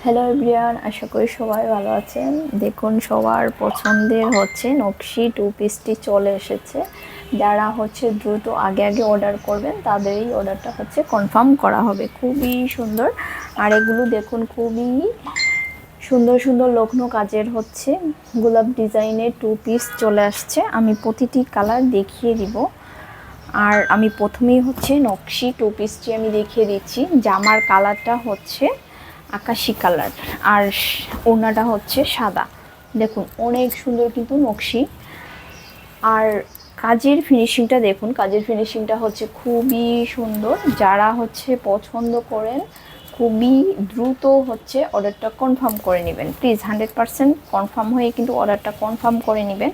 Hello everyone, আশা করি সবাই ভালো আছেন। দেখুন, সবার পছন্দের নকশি টু পিসটি চলে এসেছে। যারা দ্রুত আগে আগে অর্ডার করবেন তাদের এই অর্ডারটা কনফার্ম করা হবে। খুবই সুন্দর। আর এগুলো দেখুন, খুবই সুন্দর সুন্দর লগ্নো কাজের গোলাপ ডিজাইনের টু পিস চলে আসছে। আমি প্রতিটি কালার দেখিয়ে দিব। আর আমি প্রথমেই নকশি টু পিসটি আমি দেখিয়ে দিচ্ছি। জামার কালারটা আকাশি কালার, আর ওড়নাটা সাদা। দেখুন, অনেক সুন্দর কিন্তু নকশি। আর কাজের ফিনিশিংটা দেখুন, কাজের ফিনিশিংটা খুবই সুন্দর। যারা পছন্দ করেন খুবই দ্রুত অর্ডারটা কনফার্ম করে নেবেন। প্লিজ 100% কনফার্ম হয়ে কিন্তু অর্ডারটা কনফার্ম করে নেবেন।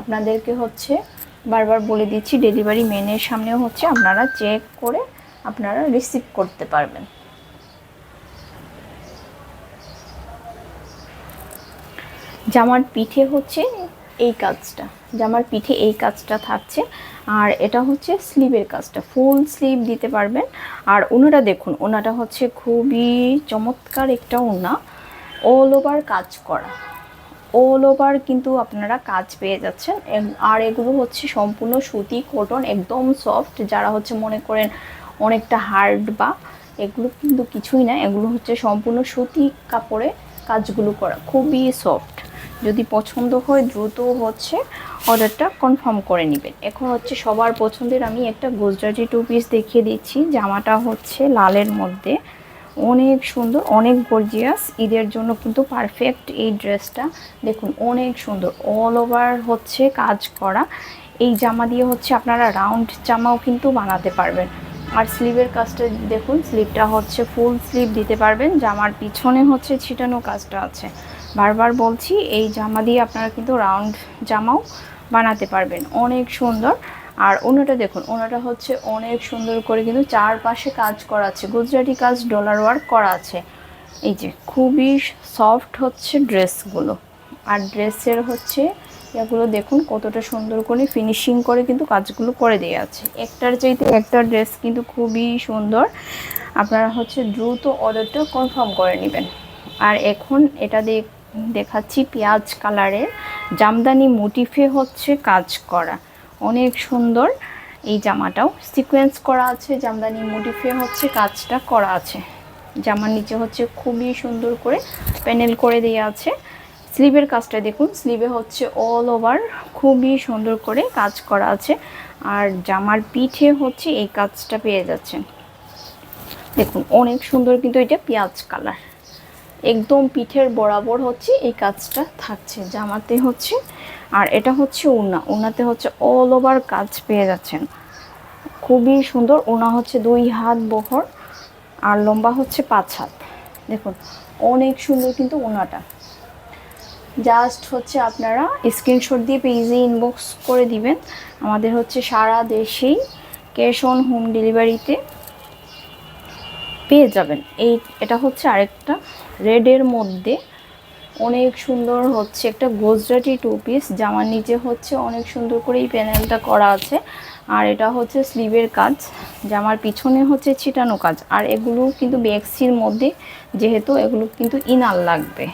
আপনাদেরকে বারবার বলে দিচ্ছি, ডেলিভারি ম্যানের সামনেও আপনারা চেক করে আপনারা রিসিভ করতে পারবেন। জামার পিঠে এই কাজটা, জামার পিঠে এই কাজটা থাকছে। আর এটা স্লিভের কাজটা, ফুল স্লিভ দিতে পারবেন। আর ওনাটা দেখুন, ওনাটা খুবই চমৎকার একটা ওনা, অল ওভার কাজ করা, অল ওভার কিন্তু আপনারা কাজ পেয়ে যাচ্ছেন। আর এগুলো সম্পূর্ণ সুতি কটন, একদম সফট। যারা মনে করেন অনেকটা হার্ড, বা এগুলো কিন্তু কিছুই না, এগুলো সম্পূর্ণ সুতি কাপড়ে কাজগুলো করা, খুবই সফট। যদি পছন্দ হয় দ্রুত অর্ডারটা কনফার্ম করে নেবেন। এখন সবার পছন্দের আমি একটা গুজরাটি টু পিস দেখিয়ে দিচ্ছি। জামাটা লালের মধ্যে, অনেক সুন্দর, অনেক গর্জিয়াস। ঈদের জন্য কিন্তু পারফেক্ট এই ড্রেসটা। দেখুন, অনেক সুন্দর, অল ওভার কাজ করা। এই জামা দিয়ে আপনারা রাউন্ড জামাও কিন্তু বানাতে পারবেন। আর স্লিভের কাজটা দেখুন, স্লিভটা ফুল স্লিভ দিতে পারবেন। জামার পিছনে ছিটানো কাজটা আছে। বারবার বলছি, এই জামা দিয়ে আপনারা কিন্তু রাউন্ড জামাও বানাতে পারবেন। অনেক সুন্দর। আর ওনাটা দেখুন, ওনাটা অনেক সুন্দর করে কিন্তু চারপাশে কাজ করা আছে, গুজরাটি কাজ, ডলার ওয়ার্ক করা আছে। এই যে খুবই সফট ড্রেসগুলো। আর ড্রেসের এগুলো দেখুন কতটা সুন্দর করে ফিনিশিং করে কিন্তু কাজগুলো করে দেওয়া আছে। একটার চাইতে একটা ড্রেস কিন্তু খুবই সুন্দর। আপনারা দ্রুত অর্ডারটা কনফার্ম করে নেবেন। আর এখন এটা দেখাচ্ছি পেঁয়াজ কালারের, জামদানি মোটিফে কাজ করা, অনেক সুন্দর। এই জামাটাও সিকোয়েন্স করা আছে, জামদানি মোটিফে কাজটা করা আছে। জামার নিচে খুবই সুন্দর করে প্যানেল করে দেওয়া আছে। স্লিভের কাজটা দেখুন, স্লিভে অল ওভার খুবই সুন্দর করে কাজ করা আছে। আর জামার পিঠে এই কাজটা পেয়ে যাচ্ছেন। দেখুন, অনেক সুন্দর কিন্তু এটা পেঁয়াজ কালার, একদম পিঠের বরাবর এই কাজটা থাকছে জামাতে আর এটা ওড়না, ওড়নাতে অল ওভার কাজ পেয়ে যাচ্ছেন। খুবই সুন্দর। ওড়না 2 হাত বহর, আর লম্বা 5 হাত। দেখুন, অনেক সুন্দর কিন্তু ওড়নাটা। জাস্ট আপনারা স্ক্রিনশট দিয়ে পেজে ইনবক্স করে দিবেন। আমাদের সারা দেশেই ক্যাশ অন হোম ডেলিভারিতে পেয়ে যাবেন। এটা আরেকটা রেডের মধ্যে অনেক সুন্দর একটা গুজরাটি টু পিস। জামার নিচে অনেক সুন্দর করে এই প্যানেলটা করা আছে। আর এটা স্লিভের কাজ, জামার পিছনে ছিটানো কাজ। আর এগুলো কিন্তু ব্যাক্সির মধ্যে, যেহেতু এগুলো কিন্তু ইনার লাগবে।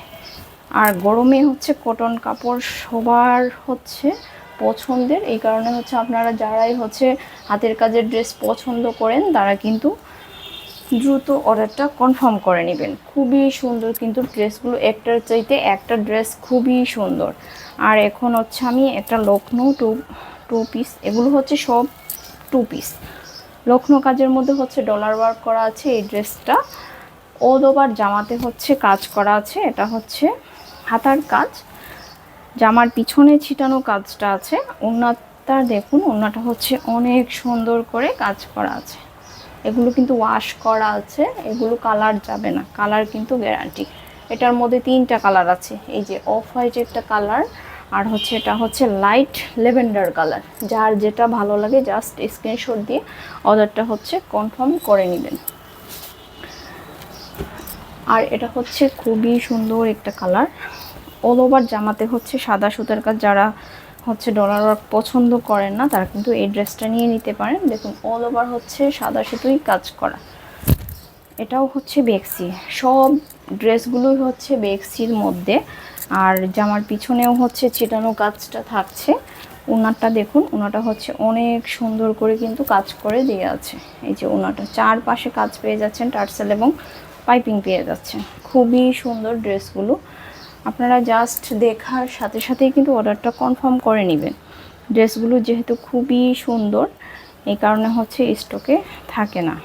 আর গরমে কটন কাপড় সবার পছন্দের। এই কারণে আপনারা যারাই হাতের কাজের ড্রেস পছন্দ করেন তারা কিন্তু দ্রুত অর্ডারটা কনফার্ম করে নেবেন। খুবই সুন্দর কিন্তু ড্রেসগুলো, একটার চাইতে একটা ড্রেস খুবই সুন্দর। আর এখন আমি একটা লখনৌ টু পিস, এগুলো সব টু পিস লখনৌ কাজের মধ্যে ডলার ওয়ার্ক করা আছে। এই ড্রেসটা অল ওভার জামাতে কাজ করা আছে। এটা হাতার কাজ, জামার পিছনে ছিটানো কাজটা আছে। ওড়নাটা দেখুন, ওড়নাটা অনেক সুন্দর করে কাজ করা আছে। এগুলো কিন্তু ওয়াশ করা আছে, এগুলো কালার যাবে না, কালার কিন্তু গ্যারান্টি। এটার মধ্যে 3টা কালার আছে। এই যে অফ হোয়াইট একটা কালার, আর এটা লাইট ল্যাভেন্ডার কালার। যার যেটা ভালো লাগে জাস্ট স্ক্রিনশট দিয়ে অর্ডারটা কনফার্ম করে নেবেন। আর এটা খুবই সুন্দর একটা কালার। অল ওভার জামাতে সাদা সুতার কাজ। যারা ডলার ওয়ার্ক পছন্দ করেন না তারা কিন্তু এই ড্রেসটা নিয়ে নিতে পারেন। দেখুন, অল ওভার সাদা সুতোই কাজ করা। এটাও হচ্ছে বেক্সি, সব ড্রেসগুলোই হচ্ছে বেক্সির মধ্যে। আর জামার পিছনেও হচ্ছে ছিটানো কাজটা থাকছে। ওনাটা দেখুন, ওনাটা হচ্ছে অনেক সুন্দর করে কিন্তু কাজ করে দিয়ে আছে। এই যে ওনাটা চারপাশে কাজ পেয়ে যাচ্ছেন, টার্সেল এবং পাইপিং পেয়ে যাচ্ছেন। খুবই সুন্দর ড্রেসগুলো। আপনারা জাস্ট দেখার সাথে সাথেই কিন্তু অর্ডারটা কনফার্ম করে নেবেন। ড্রেসগুলো যেহেতু খুবই সুন্দর, এই কারণে হচ্ছে স্টকে থাকে না।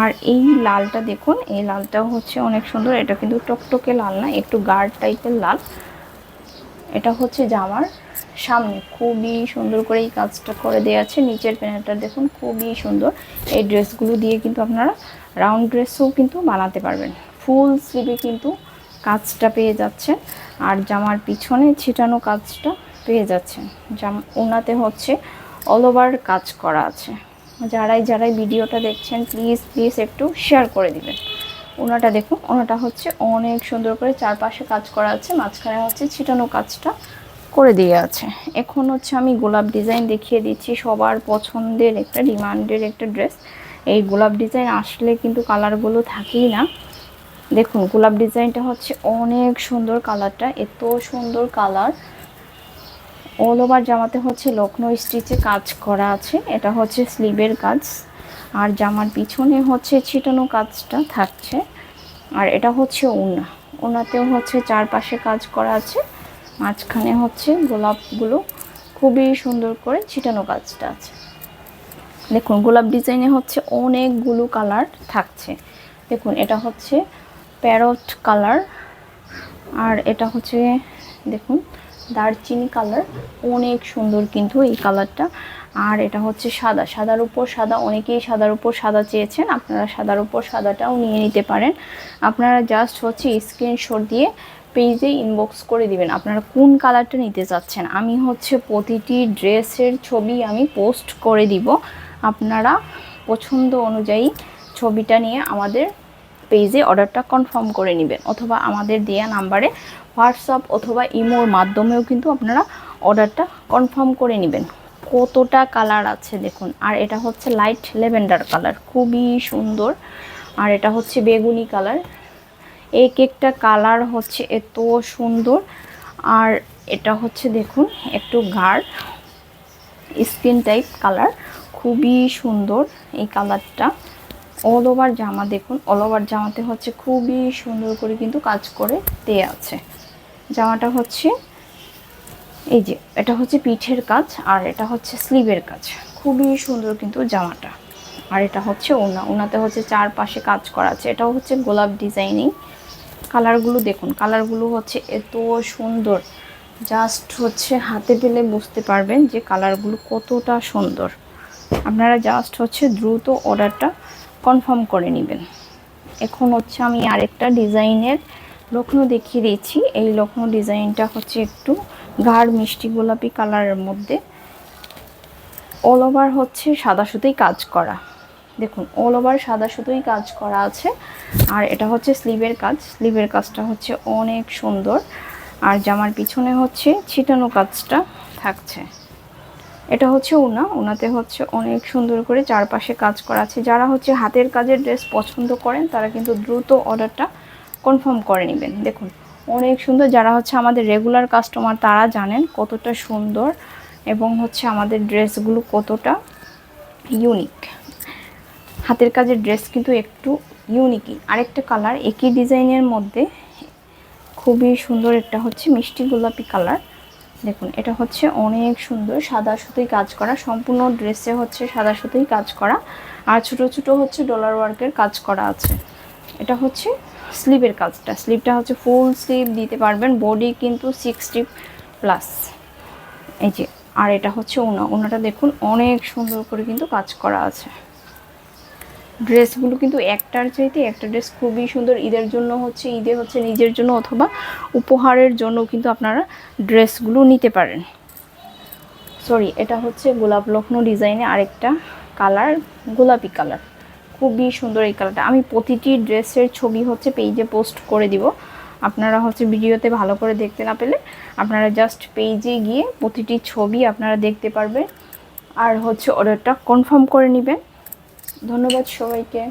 আর এই লালটা দেখুন, এই লালটাও হচ্ছে অনেক সুন্দর। এটা কিন্তু টকটকে লাল না, একটু গাঢ় টাইপের লাল। এটা হচ্ছে জামার সামনে খুবই সুন্দর করে এই কাজটা করে দেওয়া আছে। নিচের প্যানেলটা দেখুন খুবই সুন্দর। এই ড্রেসগুলো দিয়ে কিন্তু আপনারা রাউন্ড ড্রেসও কিন্তু বানাতে পারবেন। ফুল স্লিভে কিন্তু কাজটা পেয়ে যাচ্ছেন, আর জামার পিছনে ছিটানো কাজটা পেয়ে যাচ্ছেন। ওনাতে হচ্ছে অল ওভার কাজ করা আছে। যারাই ভিডিওটা দেখছেন প্লিজ একটু শেয়ার করে দিবেন। ওনাটা দেখুন, ওনাটা হচ্ছে অনেক সুন্দর করে চারপাশে কাজ করা আছে, মাঝখানে হচ্ছে ছিটানো কাজটা করে দিয়ে আছে। এখন হচ্ছে আমি গোলাপ ডিজাইন দেখিয়ে দিচ্ছি, সবার পছন্দের একটা ডিমান্ডের একটা ড্রেস। এই গোলাপ ডিজাইন আসলে কিন্তু কালারগুলো থাকেই না। দেখুন গোলাপ ডিজাইনটা হচ্ছে অনেক সুন্দর, কালারটা এত সুন্দর কালার। অল ওভার জামাতে হচ্ছে লখনৌ স্টিচে কাজ করা আছে। এটা হচ্ছে স্লিভের কাজ, আর জামার পিছনে হচ্ছে ছিটানো কাজটা থাকছে। আর এটা হচ্ছে ওড়না, ওড়নাতেও হচ্ছে চারপাশে কাজ করা আছে, মাঝখানে হচ্ছে গোলাপগুলো খুবই সুন্দর করে ছিটানো কাজটা আছে। দেখুন গোলাপ ডিজাইনে হচ্ছে অনেকগুলো কালার থাকছে। দেখুন এটা হচ্ছে প্যারট কালার, আর এটা হচ্ছে দেখুন দারচিনি কালার, অনেক সুন্দর কিন্তু এই কালারটা। আর এটা হচ্ছে সাদা, সাদার উপর সাদা, অনেকেই সাদার উপর সাদা চেয়েছেন, আপনারা সাদার উপর সাদাটাও নিয়ে নিতে পারেন। আপনারা জাস্ট হচ্ছে স্ক্রিনশট দিয়ে পেজে ইনবক্স করে দিবেন আপনারা কোন কালারটা নিতে চাচ্ছেন। আমি হচ্ছে প্রতিটি ড্রেসের ছবি আমি পোস্ট করে দিব, আপনারা পছন্দ অনুযায়ী ছবিটা নিয়ে আমাদের পেজে অর্ডারটা কনফার্ম করে নেবেন, অথবা আমাদের দেয়া নাম্বারে হোয়াটসঅ্যাপ অথবা ইমোর মাধ্যমেও কিন্তু আপনারা অর্ডারটা কনফার্ম করে নেবেন। কতটা কালার আছে দেখুন। আর এটা হচ্ছে লাইট ল্যাভেন্ডার কালার, খুবই সুন্দর। আর এটা হচ্ছে বেগুনি কালার, এক একটা কালার হচ্ছে এত সুন্দর। আর এটা হচ্ছে দেখুন একটু গাঢ় স্কিন টাইপ কালার, খুবই সুন্দর এই কালারটা। অল ওভার জামা দেখুন, অল ওভার জামাতে হচ্ছে খুবই সুন্দর করে কিন্তু কাজ করে দেয়া আছে। জামাটা হচ্ছে এই যে এটা হচ্ছে পিঠের কাজ, আর এটা হচ্ছে স্লিভের কাজ, খুবই সুন্দর কিন্তু জামাটা। আর এটা হচ্ছে ওড়না, ওড়নাতে হচ্ছে চারপাশে কাজ করা আছে। এটাও হচ্ছে গোলাপ ডিজাইনিং। কালারগুলো দেখুন, কালারগুলো হচ্ছে এত সুন্দর, জাস্ট হচ্ছে হাতে পেলে বুঝতে পারবেন যে কালারগুলো কতটা সুন্দর। আপনারা জাস্ট হচ্ছে দ্রুত অর্ডারটা কনফার্ম করে নেবেন। এখন হচ্ছে আমি আরেকটা ডিজাইনের লখনৌ দেখিয়ে দিচ্ছি। এই লখনৌ ডিজাইনটা হচ্ছে একটু গাঢ় মিষ্টি গোলাপি কালারের মধ্যে, অল ওভার হচ্ছে সাদা সুতোই কাজ করা। দেখুন অল ওভার সাদা সুতোই কাজ করা আছে। আর এটা হচ্ছে স্লিভের কাজ, স্লিভের কাজটা হচ্ছে অনেক সুন্দর। আর জামার পিছনে হচ্ছে ছিটানো কাজটা থাকছে। এটা হচ্ছে ওড়না, ওড়নাতে হচ্ছে অনেক সুন্দর করে চারপাশে কাজ করা আছে। যারা হচ্ছে হাতের কাজের ড্রেস পছন্দ করেন তারা কিন্তু দ্রুত অর্ডারটা কনফার্ম করে নেবেন। দেখুন অনেক সুন্দর, যারা হচ্ছে আমাদের রেগুলার কাস্টমার তারা জানেন কতটা সুন্দর এবং হচ্ছে আমাদের ড্রেসগুলো কতটা ইউনিক। হাতের কাজের ড্রেস কিন্তু একটু ইউনিকই। আরেকটা কালার একই ডিজাইনের মধ্যে খুবই সুন্দর, একটা হচ্ছে মিষ্টি গোলাপি কালার। দেখুন এটা হচ্ছে অনেক সুন্দর, সাদা সুতোই কাজ করা, সম্পূর্ণ ড্রেসে হচ্ছে সাদা সুতোই কাজ করা। আর ছোট ছোট হচ্ছে ডলার ওয়ার্কের কাজ করা আছে। এটা হচ্ছে স্লিভের কাজটা, স্লিভটা হচ্ছে ফুল স্লিভ দিতে পারবেন, বডি কিন্তু 60+। এই যে, আর এটা হচ্ছে ওড়না, ওড়নাটা দেখুন অনেক সুন্দর করে কিন্তু কাজ করা আছে। ড্রেসগুলো কিন্তু একটার চাইতে একটা ড্রেস খুবই সুন্দর। ঈদের জন্য হচ্ছে, ঈদে হচ্ছে নিজের জন্য অথবা উপহারের জন্য কিন্তু আপনারা ড্রেসগুলো নিতে পারেন। সরি, এটা হচ্ছে গোলাপ লখনৌ ডিজাইনে আরেকটা কালার, গোলাপি কালার, খুবই সুন্দর এই কালারটা। আমি প্রতিটি ড্রেসের ছবি হচ্ছে পেজে পোস্ট করে দিব। আপনারা হচ্ছে ভিডিওতে ভালো করে দেখতে না পেলে আপনারা জাস্ট পেজে গিয়ে প্রতিটি ছবি আপনারা দেখতে পারবেন, আর হচ্ছে অর্ডারটা কনফার্ম করে নেবেন। ধন্যবাদ সবাইকে।